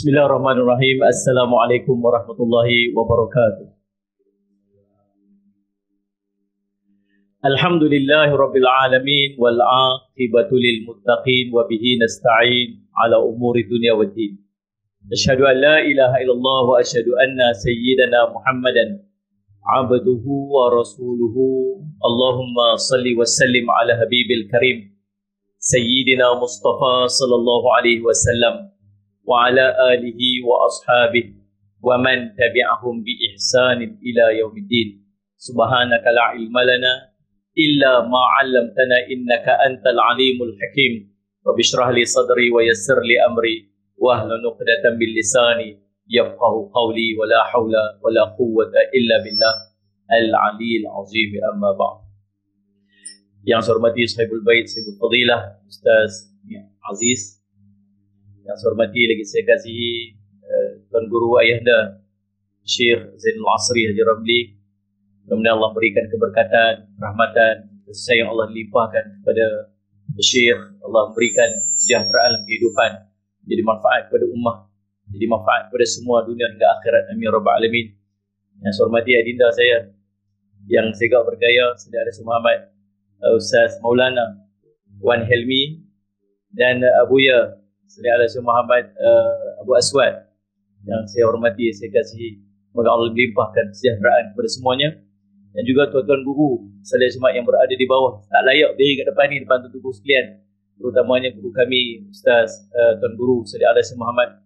Bismillahirrahmanirrahim. Assalamualaikum warahmatullahi wabarakatuh. Alhamdulillahi rabbil alamin wal aqibatu lil muttaqin wa bihi nasta'in ala umuri dunya waddin. Asyhadu an la ilaha illallah wa asyhadu anna sayyidana Muhammadan abduhu wa rasuluhu. Allahumma salli wa sallim ala habibil karim sayyidina Mustafa sallallahu alaihi wasallam wa ala alihi wa ashabihi wa man tabi'ahum bi ihsanin ila yaumiddin. Subhanaka la ilma lana illa ma 'allamtana innaka antal alimul hakim. Rabbi shrah li sadri wa yassir li amri wahlul 'uqdatam min lisani yafqahu qawli wa la hawla wa la quwwata illa billah al-'aliyyil 'azim. Amma ba'd. Yang saya hormati sahibul bait, sahibul fadilah, Ustaz Aziz. Yang saya hormati lagi saya kasihi Tuan Guru Ayahanda Syekh Zainul Asri Haji Ramli. Mudah-mudahan Allah berikan keberkatan, rahmatan, kasih sayang Allah limpahkan kepada Syekh. Allah berikan kesejahteraan dalam kehidupan, jadi manfaat kepada ummah, jadi manfaat kepada semua dunia hingga akhirat. Amin rabbal alamin. Yang saya hormati adinda saya yang segak bergaya, Saudara Muhammad Ustaz Maulana Wan Helmi, dan Abuya Saudara Muhammad Abu Aswad yang saya hormati, saya kasihi. Semoga Allah melimpahkan kesejahteraan kepada semuanya. Dan juga tuan-tuan guru Saudara Jemaat yang berada di bawah, tak layak diri kat depan ni, depan tuan guru sekalian, terutamanya guru kami Ustaz Tuan Guru Saudara Muhammad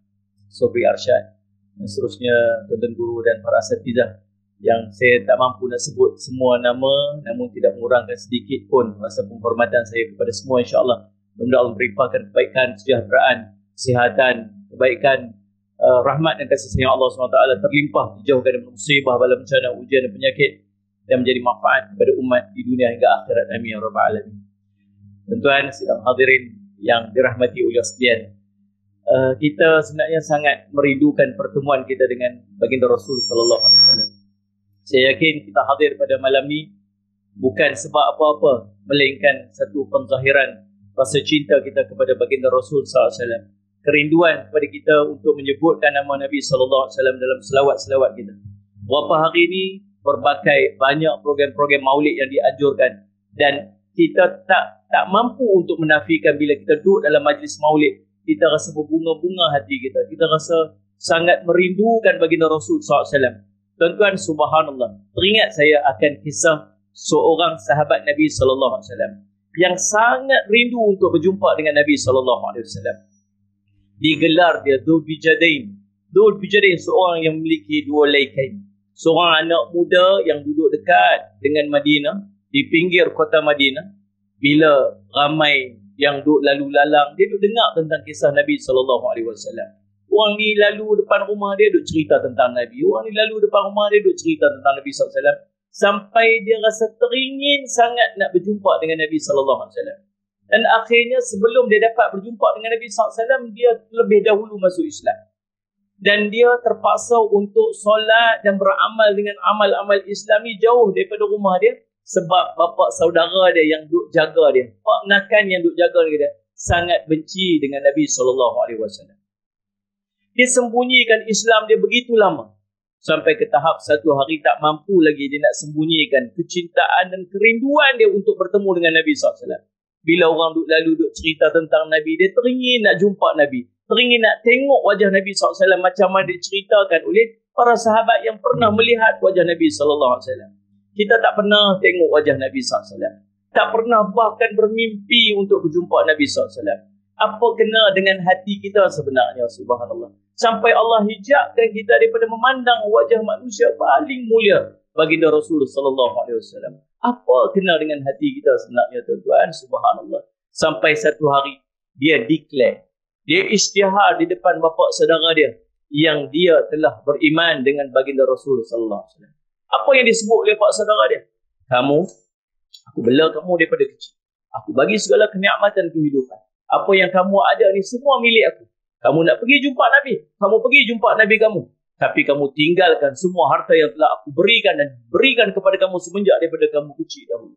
Sobri Arsyad, dan seterusnya tuan-tuan guru dan para asatizah yang saya tak mampu nak sebut semua nama, namun tidak mengurangkan sedikit pun rasa penghormatan saya kepada semua. InsyaAllah mudah-mudahan Allah melimpahkan kebaikan, kesejahteraan, kesihatan, kebaikan, rahmat dan kasih sayang Allah SWT terlimpah, dijauhkan dari musibah, bala bencana, ujian dan penyakit, dan menjadi manfaat kepada umat di dunia hingga akhirat. Amin ya rabbal alamin. Tuan-tuan sidang hadirin yang dirahmati oleh sekalian, kita sebenarnya sangat merindukan pertemuan kita dengan baginda Rasul sallallahu alaihi wasallam. Saya yakin kita hadir pada malam ni bukan sebab apa-apa, melainkan satu penzahiran rasa cinta kita kepada baginda Rasul sallallahu alaihi wasallam, kerinduan kepada kita untuk menyebutkan nama Nabi sallallahu alaihi wasallam dalam selawat-selawat kita. Beberapa hari ini berbagai banyak program-program maulid yang dianjurkan, dan kita tak mampu untuk menafikan bila kita duduk dalam majlis maulid, kita rasa berbunga-bunga hati kita. Kita rasa sangat merindukan baginda Rasul SAW. Tuan-tuan, subhanallah, teringat saya akan kisah seorang sahabat Nabi SAW yang sangat rindu untuk berjumpa dengan Nabi SAW. Digelar dia Dhul Bijadain. Dhul Bijadain, seorang yang memiliki dua laikain. Seorang anak muda yang duduk dekat dengan Madinah, di pinggir kota Madinah. Bila ramai yang duduk lalu lalang, dia duduk dengar tentang kisah Nabi SAW. Orang ni lalu depan rumah dia duduk cerita tentang Nabi. Orang ni lalu depan rumah dia duduk cerita tentang Nabi SAW. Sampai dia rasa teringin sangat nak berjumpa dengan Nabi SAW. Dan akhirnya sebelum dia dapat berjumpa dengan Nabi SAW, dia lebih dahulu masuk Islam. Dan dia terpaksa untuk solat dan beramal dengan amal-amal Islami jauh daripada rumah dia, sebab bapa saudara dia yang duk jaga dia, pak nakan yang duk jaga dia, sangat benci dengan Nabi SAW. Dia sembunyikan Islam dia begitu lama, sampai ke tahap satu hari tak mampu lagi dia nak sembunyikan kecintaan dan kerinduan dia untuk bertemu dengan Nabi SAW. Bila orang lalu duk cerita tentang Nabi, dia teringin nak jumpa Nabi, teringin nak tengok wajah Nabi SAW macam mana diceritakan oleh para sahabat yang pernah melihat wajah Nabi SAW. Kita tak pernah tengok wajah Nabi SAW. Tak pernah bahkan bermimpi untuk berjumpa Nabi SAW. Apa kena dengan hati kita sebenarnya, subhanallah, sampai Allah hijabkan kita daripada memandang wajah manusia paling mulia, baginda Rasulullah SAW. Apa kena dengan hati kita sebenarnya, tuan-tuan, subhanallah. Sampai satu hari dia declare, dia isytihar di depan bapa saudara dia yang dia telah beriman dengan baginda Rasul sallallahu alaihi wasallam. Apa yang disebut oleh pak saudara dia? Aku bela kamu daripada kecil. Aku bagi segala kenikmatan kehidupan. Apa yang kamu ada ni semua milik aku. Kamu nak pergi jumpa Nabi, kamu pergi jumpa Nabi kamu. Tapi kamu tinggalkan semua harta yang telah aku berikan dan berikan kepada kamu semenjak daripada kamu kecil dahulu.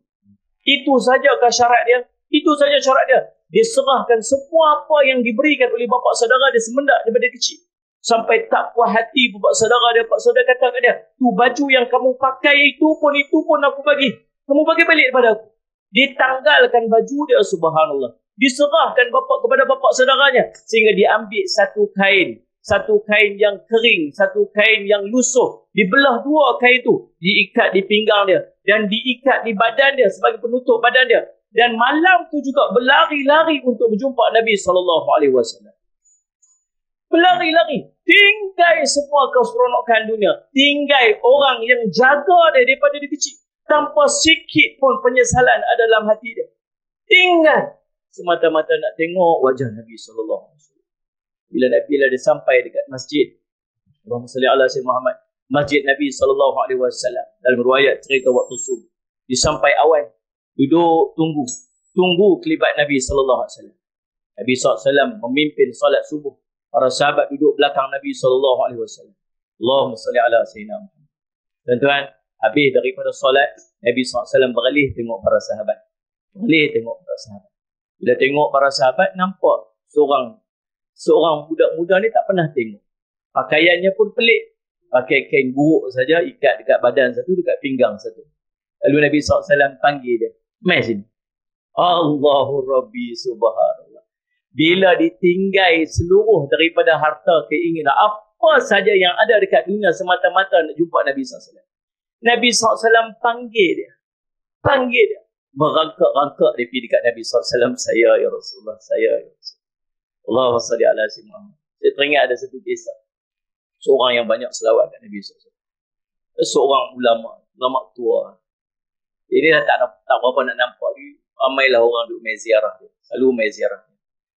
Itu sajakah syarat dia? Itu saja syarat dia. Dia serahkan semua apa yang diberikan oleh bapa saudara dia semenjak daripada kecil. Sampai tak puas hati bapak saudara dia. Pak saudara kata kat dia, tu baju yang kamu pakai itu pun aku bagi. Kamu bagi balik kepada aku. Ditanggalkan baju dia, subhanallah. Diserahkan kepada bapak saudaranya. Sehingga diambil satu kain yang kering, satu kain yang lusuh. Dibelah dua kain itu. Diikat di pinggang dia. Dan diikat di badan dia sebagai penutup badan dia. Dan malam tu juga berlari-lari untuk berjumpa Nabi SAW. Berlari-lari. Tinggal semua keseronokan dunia. Tinggal orang yang jaga dia daripada dia kecil. Tanpa sikit pun penyesalan ada dalam hati dia. Tinggal. Semata-mata nak tengok wajah Nabi SAW. Bila dia sampai dekat masjid. Allahumma salli ala sayyidina Muhammad. Masjid Nabi SAW. Dalam riwayat cerita waktu subuh. Dia sampai awal. Duduk tunggu kelibat Nabi SAW. Nabi SAW memimpin solat subuh. Para sahabat duduk belakang Nabi SAW. Allahumma salli ala sayyidina Muhammad. Tuan-tuan, habis daripada solat, Nabi SAW beralih tengok para sahabat. Bila tengok para sahabat, nampak seorang budak muda ni tak pernah tengok. Pakaiannya pun pelik. Pakai kain buruk saja, ikat dekat badan satu, dekat pinggang satu. Lalu Nabi SAW panggil dia. Mai sini. Allahu Rabbi subhanallah. Bila ditinggal seluruh daripada harta keinginan, apa saja yang ada dekat dunia semata-mata nak jumpa Nabi SAW. Nabi SAW panggil dia. Merangkak-rangkak dia pergi dekat Nabi SAW. Saya ya Rasulullah. Allahumma salli ala sayyidina Muhammad. Saya teringat ada satu kisah. Seorang yang banyak selawat kat Nabi SAW. Seorang ulama tua. Ini dah tak berapa nak nampak. Ramailah orang duduk mai ziarah dia. Selalu mai ziarah dia.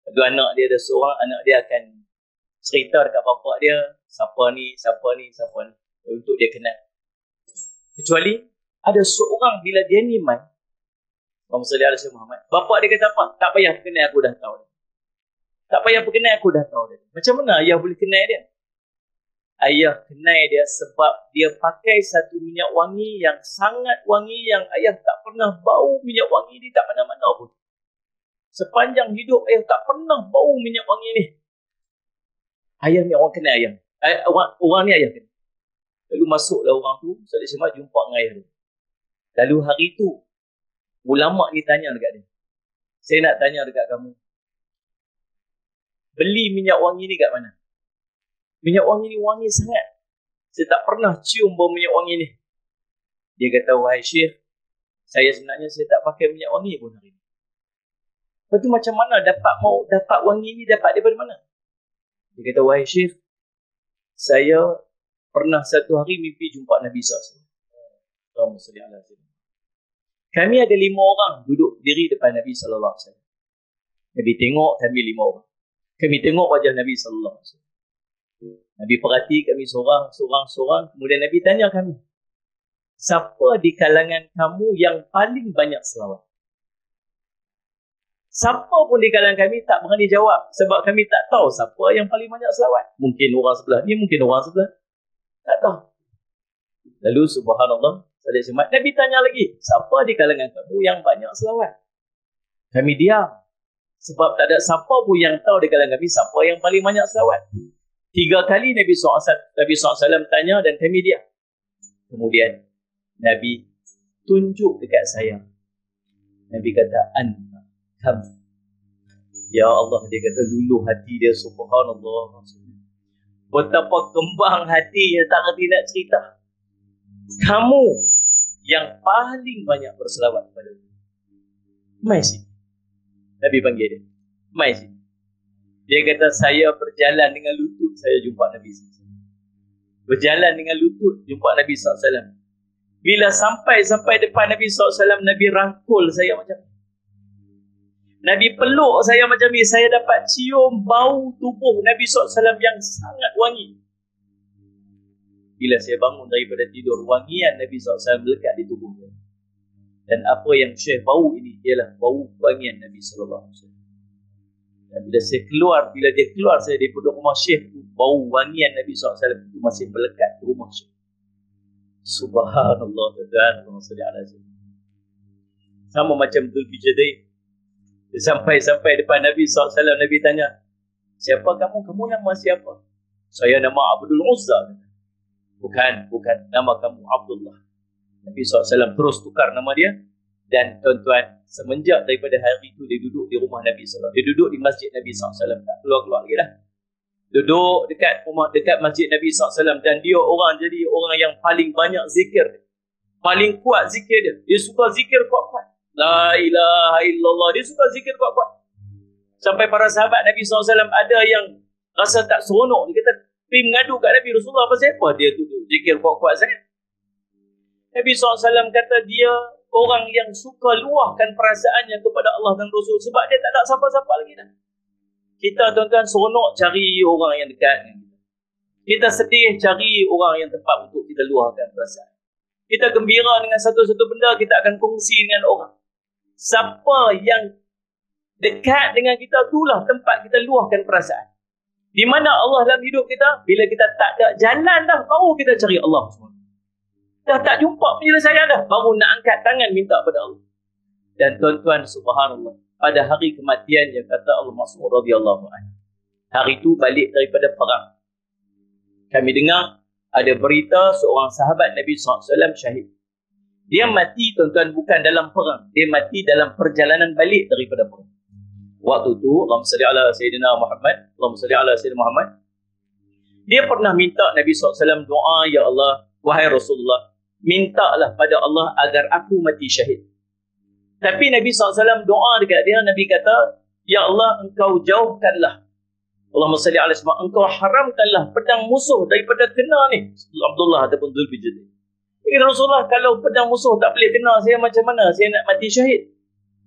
Lalu anak dia ada seorang, anak dia akan cerita dekat bapa dia, siapa ni, untuk dia kenal. Kecuali ada seorang bila dia ni mai, Allahumma salli ala sayyidina Muhammad, bapa dia kata apa? Tak payah kenal, aku dah tahu dia. Macam mana ayah boleh kenal dia? Ayah kenal dia sebab dia pakai satu minyak wangi yang sangat wangi, yang ayah tak pernah bau minyak wangi ni tak mana-mana pun. Sepanjang hidup ayah tak pernah bau minyak wangi ni. Ayah ni orang kenal ayah. Orang ni ayah kenal. Lalu masuklah orang tu, Salih Syamad jumpa dengan ayah dia. Lalu hari tu, ulama ni tanya dekat dia. Saya nak tanya dekat kamu. Beli minyak wangi ni kat mana? Minyak wangi ni wangi sangat. Saya tak pernah cium bau minyak wangi ni. Dia kata, wahai Syekh, saya sebenarnya tak pakai minyak wangi pun hari ni. Lepas tu macam mana dapat wangi ni, dapat daripada mana? Dia kata, wahai Syekh, saya pernah satu hari mimpi jumpa Nabi SAW. Kami ada 5 orang duduk diri depan Nabi SAW. Nabi tengok kami 5 orang. Kami tengok wajah Nabi SAW. Nabi perhati kami seorang. Kemudian Nabi tanya kami, siapa di kalangan kamu yang paling banyak selawat? Siapa pun di kalangan kami tak berani jawab. Sebab kami tak tahu siapa yang paling banyak selawat. Mungkin orang sebelah ni, mungkin orang sebelah. Tak tahu. Lalu subhanallah, Salih Syamad, Nabi tanya lagi, siapa di kalangan kamu yang banyak selawat? Kami diam. Sebab tak ada siapa pun yang tahu di kalangan kami siapa yang paling banyak selawat. 3 kali Nabi SAW tanya dan kami diam. Kemudian Nabi tunjuk dekat saya. Nabi kata, anta kamu. Ya Allah, dia kata luluh hati dia, subhanallah. Betapa kembang hatinya, tak ngerti nak cerita. Kamu yang paling banyak berselawat kepada aku. Mai sini. Nabi panggil dia. Mai sini. Dia kata, saya berjalan dengan lutut, saya jumpa Nabi SAW. Berjalan dengan lutut, jumpa Nabi SAW. Bila sampai depan Nabi SAW, Nabi rangkul saya macam ni. Nabi peluk saya macam ni. Saya dapat cium bau tubuh Nabi SAW yang sangat wangi. Bila saya bangun daripada tidur, wangian Nabi SAW melekat di tubuh saya. Dan apa yang Syekh bau ini ialah bau wangian Nabi SAW. Dan bila dia keluar saya daripada rumah Syekh, bau wangian Nabi SAW itu masih melekat di rumah Syekh. Subhanallah. Sama macam Zulkifli. Sampai depan Nabi SAW, Nabi tanya, siapa kamu? Kamu nama siapa? Saya nama Abdul Uzza. Bukan. Nama kamu Abdullah. Nabi SAW terus tukar nama dia. Dan tuan-tuan, semenjak daripada hari itu dia duduk di rumah Nabi SAW. Dia duduk di masjid Nabi SAW. Tak keluar-keluar lagi dah. Duduk dekat masjid Nabi SAW. Dan dia jadi orang yang paling banyak zikir. Paling kuat zikir dia. Dia suka zikir kuat-kuat. La ilaha illallah. Dia suka zikir kuat-kuat. Sampai para sahabat Nabi SAW ada yang rasa tak seronok. Dia kata, pergi mengadu kat Nabi Rasulullah pasal apa dia duduk zikir kuat-kuat sangat. Nabi SAW kata dia orang yang suka luahkan perasaannya kepada Allah dan Rasul sebab dia tak ada siapa-siapa lagi dah. Kita tuan-tuan seronok cari orang yang dekat dengan kita. Kita sedih cari orang yang tepat untuk kita luahkan perasaan. Kita gembira dengan satu-satu benda, kita akan kongsi dengan orang. Siapa yang dekat dengan kita, itulah tempat kita luahkan perasaan. Di mana Allah dalam hidup kita, bila kita tak ada jalan dah, baru kita cari Allah SWT. Dah tak jumpa penyelesaian dah, baru nak angkat tangan minta pada Allah. Dan tuan-tuan, subhanallah, pada hari kematiannya, kata Allah Mas'ud radhiyallahu anhu, hari itu balik daripada perang. Kami dengar ada berita seorang sahabat Nabi SAW syahid. Dia mati tuan-tuan bukan dalam perang, dia mati dalam perjalanan balik daripada perang. Waktu tu, Allahumma salli ala Sayyidina Muhammad, Allahumma salli ala Sayyidina Muhammad, dia pernah minta Nabi SAW doa, ya Allah, wahai Rasulullah, mintalah pada Allah agar aku mati syahid. Tapi Nabi SAW doa dekat dia, Nabi kata, ya Allah, engkau jauhkanlah, Allahumma salli ala Sayyidina, engkau haramkanlah pedang musuh daripada kena ni Abdullah ataupun Dzulbijal. Ya Rasulullah, kalau pedang musuh tak boleh kena saya, macam mana saya nak mati syahid?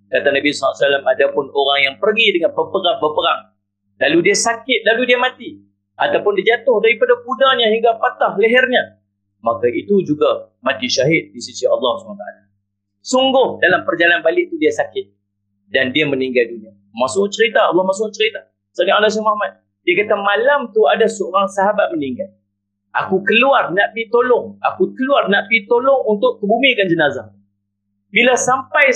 Kata Nabi SAW, ada pun orang yang pergi dengan berperang, lalu dia sakit, lalu dia mati, ataupun dia jatuh daripada kudanya hingga patah lehernya, maka itu juga mati syahid di sisi Allah SWT. Sungguh dalam perjalanan balik itu dia sakit dan dia meninggal dunia. Allah masuk cerita. Sallallahu alaihi Muhammad. Dia kata malam tu ada seorang sahabat meninggal. Aku keluar nak pergi tolong untuk kebumikan jenazah. Bila sampai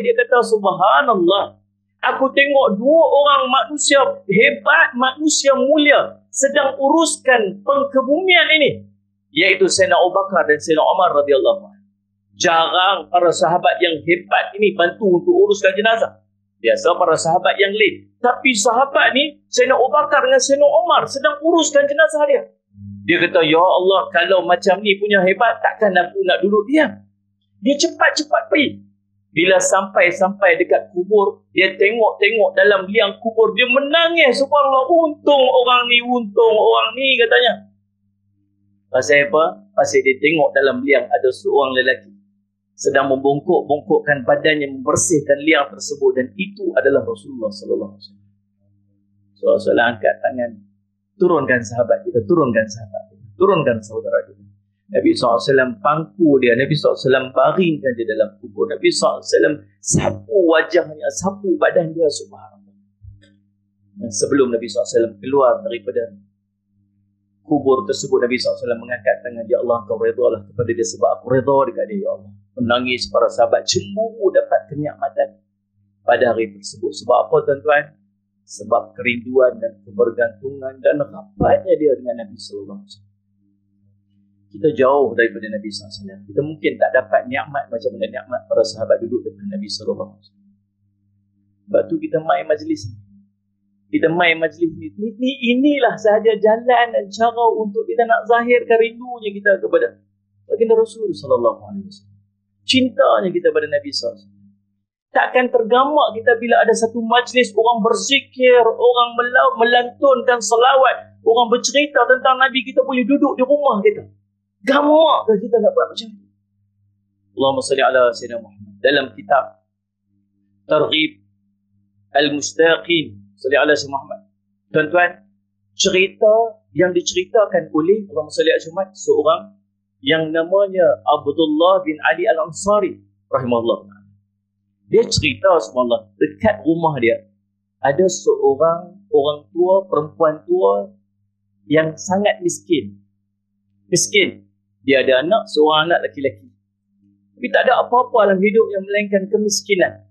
dia kata subhanallah, aku tengok dua orang manusia hebat, manusia mulia sedang uruskan pengkebumian ini, iaitu Sayyidina Abu Bakar dan Sayyidina Umar radhiyallahu anhu. Jarang para sahabat yang hebat ini bantu untuk uruskan jenazah. Biasa para sahabat yang lain. Tapi sahabat ni, Sayyidina Abu Bakar dengan Sayyidina Umar sedang uruskan jenazah dia. Dia kata, ya Allah, kalau macam ni punya hebat, takkan aku nak duduk diam. Dia cepat-cepat pergi. Bila sampai dekat kubur, dia tengok dalam liang kubur, dia menangis. Subhanallah, untung orang ni katanya. Pasal apa? Pasal dia tengok dalam liang ada seorang lelaki sedang membongkok-bongkokkan badannya, membersihkan liang tersebut, dan itu adalah Rasulullah sallallahu alaihi wasallam. Rasulullah angkat tangan, turunkan sahabat kita, turunkan saudara kita. Nabi SAW pangku dia, Nabi SAW baringkan dia dalam kubur, Nabi SAW sapu wajahnya, sapu badan dia, subhanallah. Dan sebelum Nabi SAW keluar daripada kubur tersebut, Nabi SAW mengangkat tangan, ya Allah, kau redalah kepada dia sebab aku reda dekat dia, ya Allah. Menangis para sahabat, cemburu dapat kenikmatan pada hari tersebut. Sebab apa tuan-tuan? Sebab kerinduan dan kebergantungan dan rapatnya dia dengan Nabi SAW. Kita jauh daripada Nabi SAW. Kita mungkin tak dapat nikmat macam mana nikmat para sahabat duduk depan Nabi SAW. Sebab tu kita main majlis ni. Inilah sahaja jalan dan cara untuk kita nak zahirkan rindunya kita kepada baginda Rasul sallallahu alaihi wasallam. Cintanya kita pada Nabi SAW. Takkan tergamak kita bila ada satu majlis orang berzikir, orang melantunkan selawat, orang bercerita tentang Nabi, kita boleh duduk di rumah kita. Gamak ke kita nak buat macam itu? Allahumma salli ala Sayyidina Muhammad. Dalam kitab Targhib Al-Mustaqin, salli ala Sayyidina Muhammad. Tuan-tuan, cerita yang diceritakan oleh Allahumma salli ala Muhammad, seorang yang namanya Abdullah bin Ali Al-Ansari rahimahullah. Dia cerita, subhanallah, dekat rumah dia ada seorang orang tua, perempuan tua yang sangat miskin. Dia ada anak, seorang anak lelaki. Tapi tak ada apa-apa dalam hidup yang melainkan kemiskinan.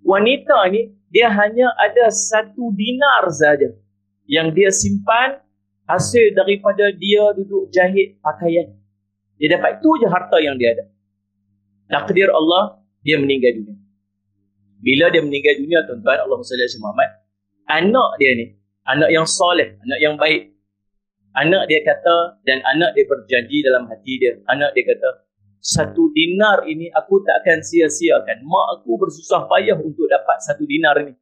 Wanita ni, dia hanya ada 1 dinar saja yang dia simpan hasil daripada dia duduk jahit pakaian. Dia dapat itu je harta yang dia ada. Takdir Allah, dia meninggal dunia. Bila dia meninggal dunia, tuan-tuan, Allahumma salli ala Muhammad, anak dia ni, anak yang soleh, anak yang baik, anak dia kata, dan anak dia berjanji dalam hati dia, anak dia kata, 1 dinar ini aku tak akan sia-siakan. Mak aku bersusah payah untuk dapat 1 dinar ini.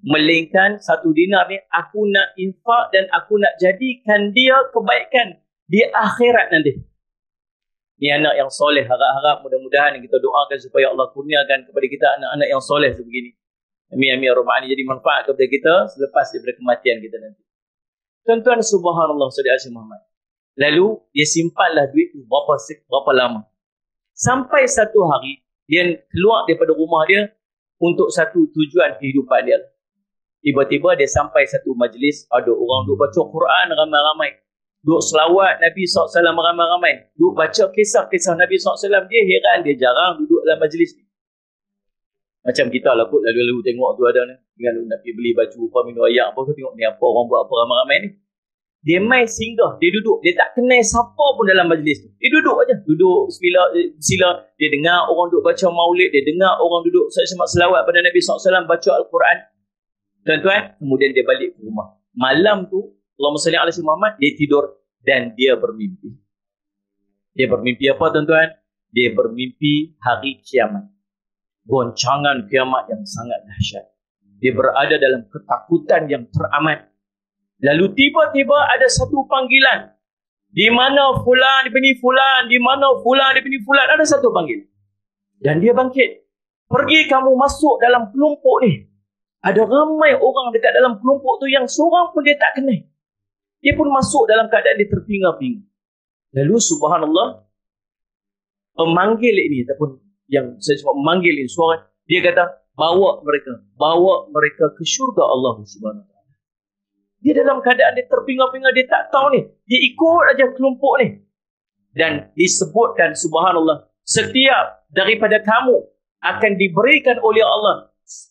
Melainkan 1 dinar ni aku nak infak dan aku nak jadikan dia kebaikan di akhirat nanti. Ni anak yang soleh, harap-harap mudah-mudahan kita doakan supaya Allah kurniakan kepada kita anak-anak yang soleh sebegini. Amin, amin, Ar-Rahman. Jadi manfaat kepada kita selepas daripada kematian kita nanti. Tuan-tuan, subhanallah, saudara Muhammad. Lalu dia simpanlah duit tu berapa lama. Sampai satu hari, dia keluar daripada rumah dia untuk satu tujuan kehidupan dia. Tiba-tiba dia sampai satu majlis, ada orang duk baca Quran ramai-ramai. Duk selawat Nabi SAW ramai-ramai. Duk baca kisah-kisah Nabi SAW. Dia heran, dia jarang duduk dalam majlis ni. Macam kita lah kot, lalu-lalu tengok tu ada ni. Kalau nak pergi beli baju, apa minum ayak, apa tu tengok ni apa, orang buat apa ramai-ramai ni. Dia main singgah, dia duduk. Dia tak kenal siapa pun dalam majlis tu. Dia duduk aja. Duduk sila. Dia dengar orang duduk baca maulid. Dia dengar orang duduk semak selawat pada Nabi SAW, baca Al-Quran. Tuan-tuan, kemudian dia balik ke rumah. Malam tu, Allahumma salli ala Muhammad, dia tidur dan dia bermimpi. Dia bermimpi apa, tuan-tuan? Dia bermimpi hari kiamat. Goncangan kiamat yang sangat dahsyat. Dia berada dalam ketakutan yang teramat. Lalu tiba-tiba ada satu panggilan. Di mana fulan ibni fulan, di mana fulan ibni fulan, ada satu panggilan. Dan dia bangkit. Pergi kamu masuk dalam kelompok ni. Ada ramai orang dekat dalam kelompok tu yang seorang pun dia tak kenal. Dia pun masuk dalam keadaan dia terpinga-pinga. Lalu subhanallah, pemanggil ini ataupun yang saya sebut memanggil ini suara, dia kata, bawa mereka ke syurga Allah Subhanahu Wa Taala. Dia dalam keadaan dia terpinga-pinga, dia tak tahu ni. Dia ikut aja kelompok ni. Dan disebutkan subhanallah, setiap daripada kamu akan diberikan oleh Allah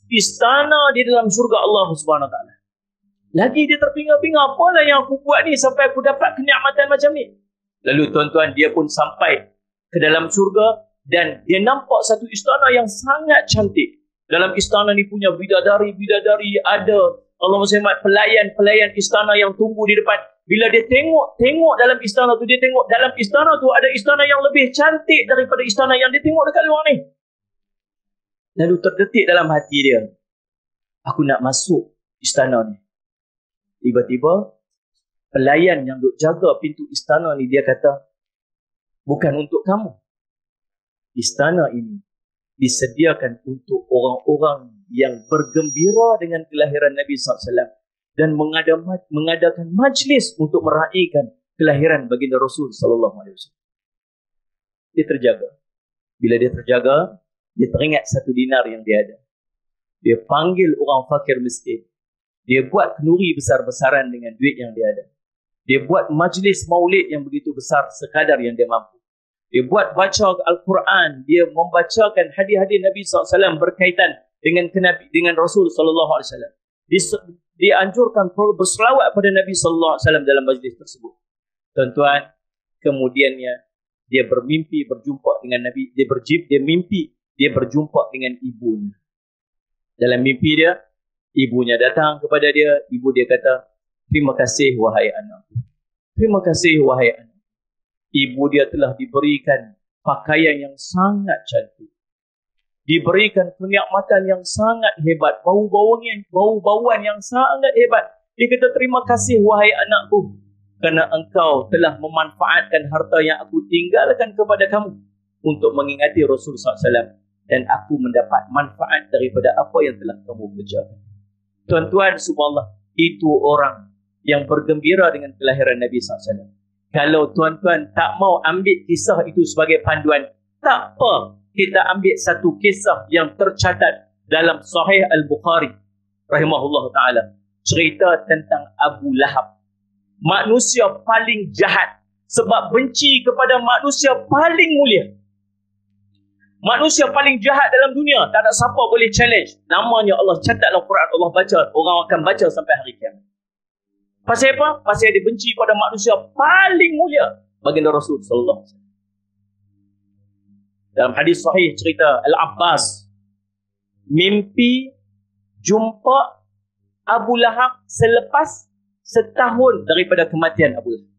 istana di dalam syurga Allah Subhanahu Wa Taala. Lagi dia terpinga-pinga, apalah yang aku buat ni sampai aku dapat kenikmatan macam ni. Lalu tuan-tuan, dia pun sampai ke dalam syurga dan dia nampak satu istana yang sangat cantik. Dalam istana ni punya bidadari-bidadari, ada Allahumma salli pelayan-pelayan istana yang tunggu di depan. Bila dia tengok dalam istana tu, dia tengok dalam istana tu ada istana yang lebih cantik daripada istana yang dia tengok dekat luar ni. Lalu terdetik dalam hati dia, aku nak masuk istana ni. Tiba-tiba pelayan yang duk jaga pintu istana ni, dia kata, bukan untuk kamu. Istana ini disediakan untuk orang-orang yang bergembira dengan kelahiran Nabi SAW dan mengadakan majlis untuk meraihkan kelahiran baginda Rasul SAW. Dia terjaga. Bila dia terjaga, dia teringat 1 dinar yang dia ada. Dia panggil orang fakir miskin. Dia buat kenduri besar-besaran dengan duit yang dia ada. Dia buat majlis maulid yang begitu besar sekadar yang dia mampu. Dia buat baca Al-Quran. Dia membacakan hadis-hadis Nabi SAW berkaitan dengan Rasul SAW. Dia anjurkan berselawat pada Nabi SAW dalam majlis tersebut. Tuan-tuan, kemudiannya dia bermimpi berjumpa dengan Nabi. Dia mimpi dia berjumpa dengan ibunya. Dalam mimpi dia, ibunya datang kepada dia. Ibu dia kata, terima kasih wahai anakku. Terima kasih wahai anak. Ibu dia telah diberikan pakaian yang sangat cantik. Diberikan kenikmatan yang sangat hebat. Bau-bauan yang sangat hebat. Dia kata, terima kasih wahai anakku. Kerana engkau telah memanfaatkan harta yang aku tinggalkan kepada kamu untuk mengingati Rasulullah SAW. Dan aku mendapat manfaat daripada apa yang telah kamu kerjakan. Tuan-tuan, subhanallah, itu orang yang bergembira dengan kelahiran Nabi SAW. Kalau tuan-tuan tak mau ambil kisah itu sebagai panduan, tak apa, kita ambil satu kisah yang tercatat dalam Sahih Al-Bukhari rahimahullah ta'ala. Cerita tentang Abu Lahab. Manusia paling jahat sebab benci kepada manusia paling mulia. Manusia paling jahat dalam dunia, tak ada siapa boleh challenge. Namanya Allah catat dalam Quran, Allah baca, orang akan baca sampai hari kiamat. Pasal apa? Pasal dia benci pada manusia paling mulia, baginda Rasul sallallahu alaihi wasallam. Dalam hadis sahih cerita Al-Abbas mimpi jumpa Abu Lahab selepas setahun daripada kematian Abu Lahab.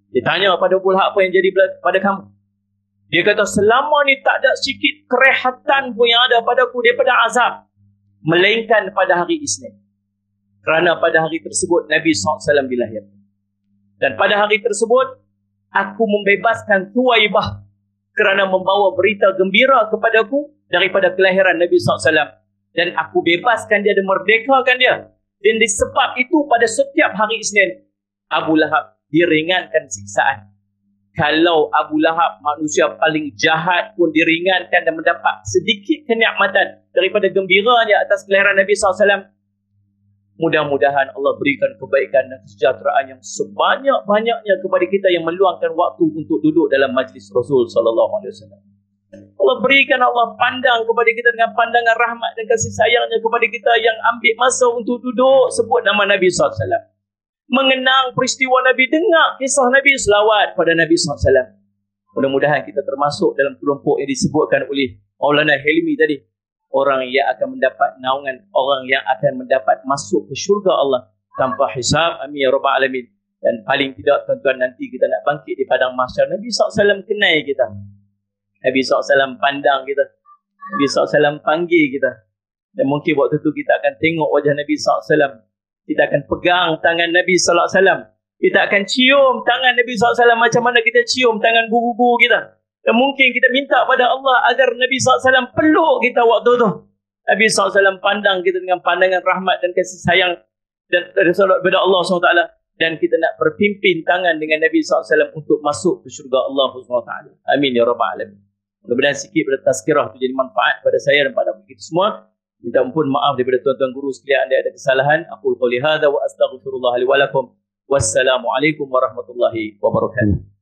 Dia tanya pada Abu Lahab, apa yang jadi pada kamu? Dia kata, selama ni tak ada sikit kerehatan pun yang ada padaku daripada azab, melainkan pada hari Isnin. Kerana pada hari tersebut Nabi SAW dilahirkan. Dan pada hari tersebut aku membebaskan Thuwaibah kerana membawa berita gembira kepadaku daripada kelahiran Nabi SAW. Dan aku bebaskan dia dan merdekakan dia. Dan disebab itu pada setiap hari Isnin, Abu Lahab diringankan siksaan. Kalau Abu Lahab manusia paling jahat pun diringankan dan mendapat sedikit kenikmatan daripada gembiranya atas kelahiran Nabi SAW, mudah-mudahan Allah berikan kebaikan dan kesejahteraan yang sebanyak-banyaknya kepada kita yang meluangkan waktu untuk duduk dalam majlis Rasul SAW. Allah berikan, Allah pandang kepada kita dengan pandangan rahmat dan kasih sayangnya kepada kita yang ambil masa untuk duduk sebut nama Nabi SAW. Mengenang peristiwa Nabi, dengar kisah Nabi, selawat pada Nabi SAW. Mudah-mudahan kita termasuk dalam kelompok yang disebutkan oleh Maulana Hilmi tadi. Orang yang akan mendapat naungan, orang yang akan mendapat masuk ke syurga Allah tanpa hisab. Amin ya Rabbal Alamin. Dan paling tidak tuan-tuan, nanti kita nak bangkit di padang mahsyar, Nabi SAW kenal kita. Nabi SAW pandang kita. Nabi SAW panggil kita. Dan mungkin waktu tu kita akan tengok wajah Nabi SAW. Kita akan pegang tangan Nabi SAW. Kita akan cium tangan Nabi SAW macam mana kita cium tangan guru-guru kita. Dan mungkin kita minta pada Allah agar Nabi SAW peluk kita waktu tu. Nabi SAW pandang kita dengan pandangan rahmat dan kasih sayang dan salat kepada Allah SWT. Dan kita nak berpimpin tangan dengan Nabi SAW untuk masuk ke syurga Allah SWT. Amin ya Rabbal Alamin. Mudah-mudahan sikit pada tazkirah itu jadi manfaat pada saya dan pada kita semua. Minta ampun maaf daripada tuan-tuan guru sekalian, anda ada kesalahan. Aku qouli hadza wa astaghfirullah li wa lakum. Wassalamualaikum warahmatullahi wabarakatuh.